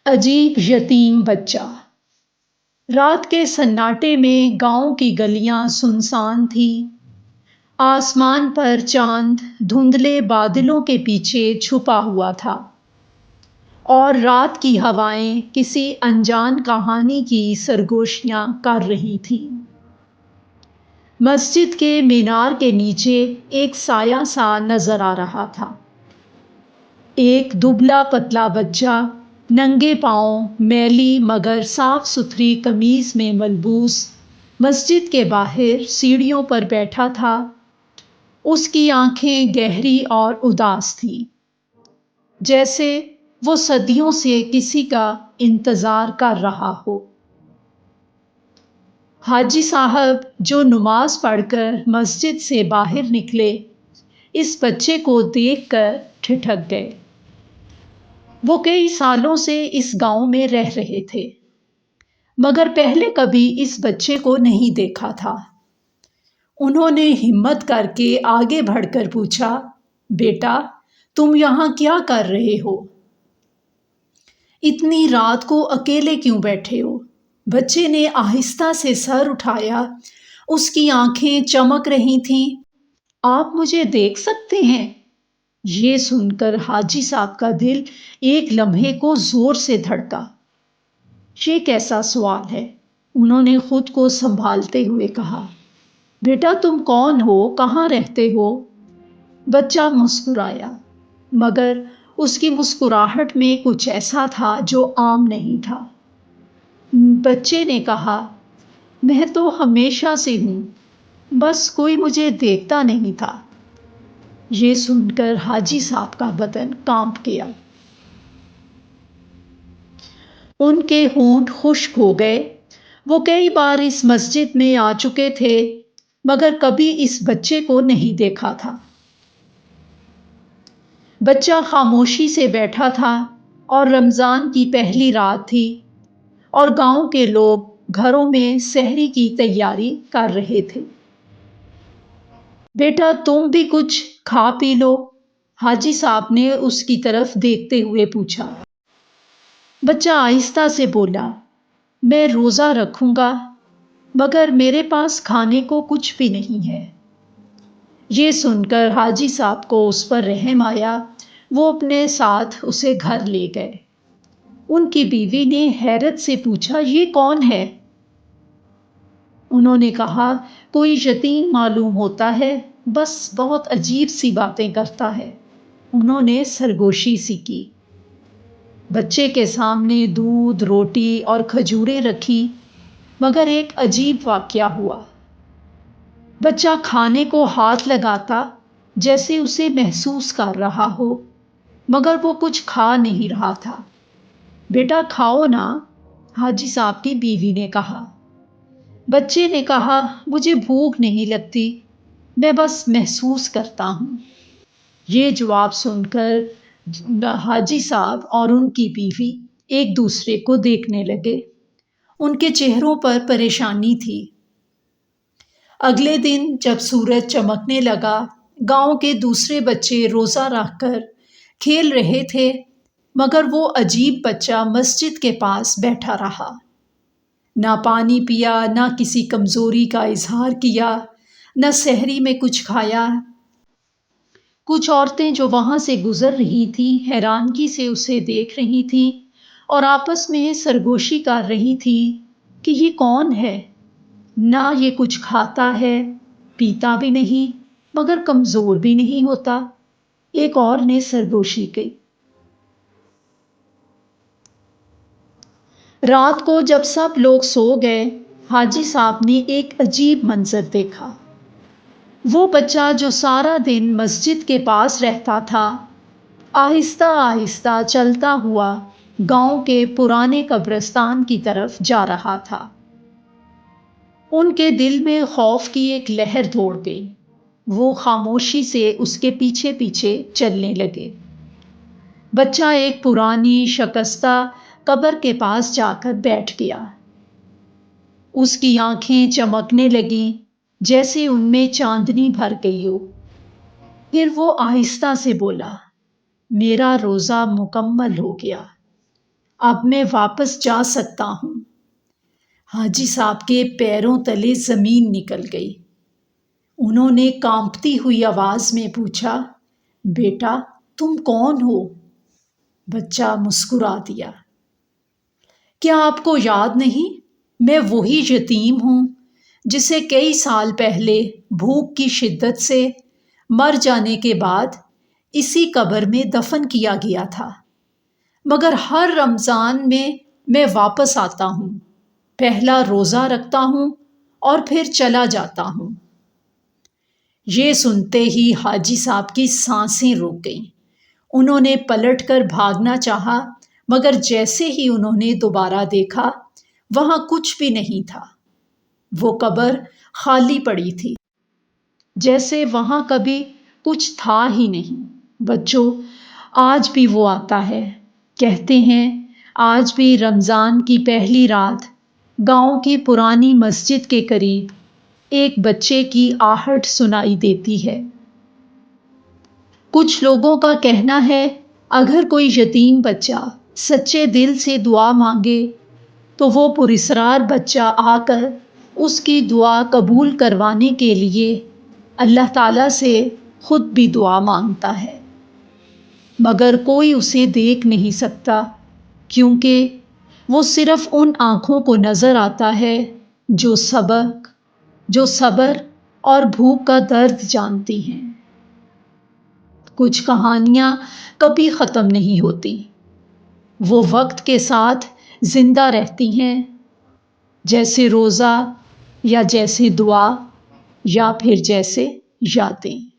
عجیب یتیم بچہ۔ رات کے سناٹے میں گاؤں کی گلیاں سنسان تھیں۔ آسمان پر چاند دھندلے بادلوں کے پیچھے چھپا ہوا تھا اور رات کی ہوائیں کسی انجان کہانی کی سرگوشیاں کر رہی تھیں۔ مسجد کے مینار کے نیچے ایک سایہ سا نظر آ رہا تھا۔ ایک دبلا پتلا بچہ ننگے پاؤں میلی مگر صاف ستھری قمیض میں ملبوس مسجد کے باہر سیڑھیوں پر بیٹھا تھا۔ اس کی آنکھیں گہری اور اداس تھیں، جیسے وہ صدیوں سے کسی کا انتظار کر رہا ہو۔ حاجی صاحب جو نماز پڑھ کر مسجد سے باہر نکلے، اس بچے کو دیکھ کر ٹھٹک گئے۔ وہ کئی سالوں سے اس گاؤں میں رہ رہے تھے، مگر پہلے کبھی اس بچے کو نہیں دیکھا تھا۔ انہوں نے ہمت کر کے آگے بڑھ کر پوچھا، بیٹا تم یہاں کیا کر رہے ہو؟ اتنی رات کو اکیلے کیوں بیٹھے ہو؟ بچے نے آہستہ سے سر اٹھایا، اس کی آنکھیں چمک رہی تھیں۔ آپ مجھے دیکھ سکتے ہیں؟ یہ سن کر حاجی صاحب کا دل ایک لمحے کو زور سے دھڑکا۔ یہ کیسا سوال ہے؟ انہوں نے خود کو سنبھالتے ہوئے کہا، بیٹا تم کون ہو؟ کہاں رہتے ہو؟ بچہ مسکرایا، مگر اس کی مسکراہٹ میں کچھ ایسا تھا جو عام نہیں تھا۔ بچے نے کہا، میں تو ہمیشہ سے ہوں، بس کوئی مجھے دیکھتا نہیں تھا۔ یہ سن کر حاجی صاحب کا بدن کانپ گیا۔ ان کے ہونٹ خشک ہو گئے۔ وہ کئی بار اس مسجد میں آ چکے تھے، مگر کبھی اس بچے کو نہیں دیکھا تھا۔ بچہ خاموشی سے بیٹھا تھا اور رمضان کی پہلی رات تھی اور گاؤں کے لوگ گھروں میں سحری کی تیاری کر رہے تھے۔ بیٹا تم بھی کچھ کھا پی لو، حاجی صاحب نے اس کی طرف دیکھتے ہوئے پوچھا۔ بچہ آہستہ سے بولا، میں روزہ رکھوں گا، مگر میرے پاس کھانے کو کچھ بھی نہیں ہے۔ یہ سن کر حاجی صاحب کو اس پر رحم آیا۔ وہ اپنے ساتھ اسے گھر لے گئے۔ ان کی بیوی نے حیرت سے پوچھا، یہ کون ہے؟ انہوں نے کہا، کوئی یتیم معلوم ہوتا ہے، بس بہت عجیب سی باتیں کرتا ہے۔ انہوں نے سرگوشی سی کی۔ بچے کے سامنے دودھ، روٹی اور کھجوریں رکھی، مگر ایک عجیب واقعہ ہوا۔ بچہ کھانے کو ہاتھ لگاتا جیسے اسے محسوس کر رہا ہو، مگر وہ کچھ کھا نہیں رہا تھا۔ بیٹا کھاؤ نا، حاجی صاحب کی بیوی نے کہا۔ بچے نے کہا، مجھے بھوک نہیں لگتی، میں بس محسوس کرتا ہوں۔ یہ جواب سن کر حاجی صاحب اور ان کی بیوی ایک دوسرے کو دیکھنے لگے۔ ان کے چہروں پر پریشانی تھی۔ اگلے دن جب سورج چمکنے لگا، گاؤں کے دوسرے بچے روزہ رکھ کر کھیل رہے تھے، مگر وہ عجیب بچہ مسجد کے پاس بیٹھا رہا۔ نہ پانی پیا، نہ کسی کمزوری کا اظہار کیا، نہ سحری میں کچھ کھایا۔ کچھ عورتیں جو وہاں سے گزر رہی تھیں حیرانگی سے اسے دیکھ رہی تھیں اور آپس میں سرگوشی کر رہی تھیں کہ یہ کون ہے؟ نہ یہ کچھ کھاتا ہے، پیتا بھی نہیں، مگر کمزور بھی نہیں ہوتا۔ ایک اور نے سرگوشی کی۔ رات کو جب سب لوگ سو گئے، حاجی صاحب نے ایک عجیب منظر دیکھا۔ وہ بچہ جو سارا دن مسجد کے پاس رہتا تھا، آہستہ آہستہ چلتا ہوا گاؤں کے پرانے قبرستان کی طرف جا رہا تھا۔ ان کے دل میں خوف کی ایک لہر دوڑ گئی۔ وہ خاموشی سے اس کے پیچھے پیچھے چلنے لگے۔ بچہ ایک پرانی شکستہ قبر کے پاس جا کر بیٹھ گیا۔ اس کی آنکھیں چمکنے لگیں جیسے ان میں چاندنی بھر گئی ہو۔ پھر وہ آہستہ سے بولا، میرا روزہ مکمل ہو گیا۔ اب میں واپس جا سکتا ہوں۔ حاجی صاحب کے پیروں تلے زمین نکل گئی۔ انہوں نے کانپتی ہوئی آواز میں پوچھا، بیٹا تم کون ہو؟ بچہ مسکرا دیا۔ کیا آپ کو یاد نہیں؟ میں وہی یتیم ہوں جسے کئی سال پہلے بھوک کی شدت سے مر جانے کے بعد اسی قبر میں دفن کیا گیا تھا، مگر ہر رمضان میں واپس آتا ہوں، پہلا روزہ رکھتا ہوں اور پھر چلا جاتا ہوں۔ یہ سنتے ہی حاجی صاحب کی سانسیں رک گئیں۔ انہوں نے پلٹ کر بھاگنا چاہا، مگر جیسے ہی انہوں نے دوبارہ دیکھا وہاں کچھ بھی نہیں تھا۔ وہ قبر خالی پڑی تھی، جیسے وہاں کبھی کچھ تھا ہی نہیں۔ بچوں، آج بھی وہ آتا ہے۔ کہتے ہیں آج بھی رمضان کی پہلی رات گاؤں کی پرانی مسجد کے قریب ایک بچے کی آہٹ سنائی دیتی ہے۔ کچھ لوگوں کا کہنا ہے اگر کوئی یتیم بچہ سچے دل سے دعا مانگے تو وہ پراسرار بچہ آ کر اس کی دعا قبول کروانے کے لیے اللہ تعالیٰ سے خود بھی دعا مانگتا ہے، مگر کوئی اسے دیکھ نہیں سکتا، کیونکہ وہ صرف ان آنکھوں کو نظر آتا ہے جو صبر اور بھوک کا درد جانتی ہیں۔ کچھ کہانیاں کبھی ختم نہیں ہوتی، وہ وقت کے ساتھ زندہ رہتی ہیں، جیسے روزہ یا جیسے دعا یا پھر جیسے یادیں۔